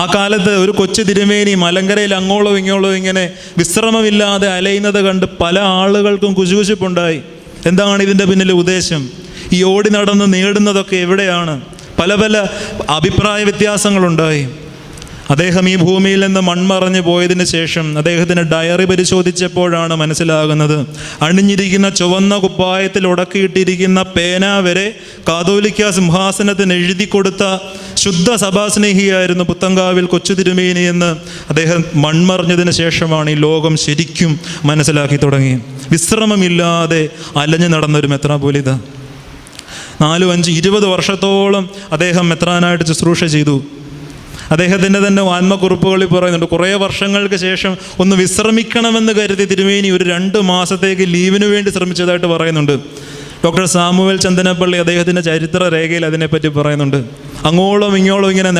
ആ കാലത്ത് ഒരു കൊച്ചു തിരുമേനി മലങ്കരയിൽ അങ്ങോളം ഇങ്ങോളം ഇങ്ങനെ വിശ്രമമില്ലാതെ അലയുന്നത് കണ്ട് പല ആളുകൾക്കും കുശുകുശുപ്പുണ്ടായി. എന്താണ് ഇതിൻ്റെ പിന്നിലെ ഉദ്ദേശം? ഈ ഓടി നടന്ന് നേടുന്നതൊക്കെ എവിടെയാണ്? പല പല അഭിപ്രായ വ്യത്യാസങ്ങളുണ്ടായി. അദ്ദേഹം ഈ ഭൂമിയിൽ നിന്ന് മൺമറഞ്ഞു പോയതിന് ശേഷം അദ്ദേഹത്തിൻ്റെ ഡയറി പരിശോധിച്ചപ്പോഴാണ് മനസ്സിലാകുന്നത്, അണിഞ്ഞിരിക്കുന്ന ചുവന്ന കുപ്പായത്തിൽ ഉടക്കിയിട്ടിരിക്കുന്ന പേന വരെ കാതോലിക്ക സിംഹാസനത്തിന് എഴുതി കൊടുത്ത ശുദ്ധ സഭാസ്നേഹിയായിരുന്നു പുത്തങ്കാവിൽ കൊച്ചു തിരുമേനി എന്ന് അദ്ദേഹം മൺമറഞ്ഞതിന് ശേഷമാണ് ഈ ലോകം ശരിക്കും മനസ്സിലാക്കി തുടങ്ങി. വിശ്രമമില്ലാതെ അലഞ്ഞു നടന്നൊരു മെത്രാപ്പോലീത്ത. 4, 5, 20 വർഷത്തോളം അദ്ദേഹം മെത്രാനായിട്ട് ശുശ്രൂഷ ചെയ്തു. അദ്ദേഹത്തിൻ്റെ തന്നെ ആത്മക്കുറിപ്പുകളിൽ പറയുന്നുണ്ട്, കുറേ വർഷങ്ങൾക്ക് ശേഷം ഒന്ന് വിശ്രമിക്കണമെന്ന് കരുതി തിരുമേനി ഒരു 2 മാസത്തേക്ക് ലീവിന് വേണ്ടി ശ്രമിച്ചതായിട്ട് പറയുന്നുണ്ട്. ഡോക്ടർ സാമുവേൽ ചന്ദനപ്പള്ളി അദ്ദേഹത്തിൻ്റെ ചരിത്ര രേഖയിൽ അതിനെപ്പറ്റി പറയുന്നുണ്ട്. അങ്ങോളം ഇങ്ങോളം ഇങ്ങനെ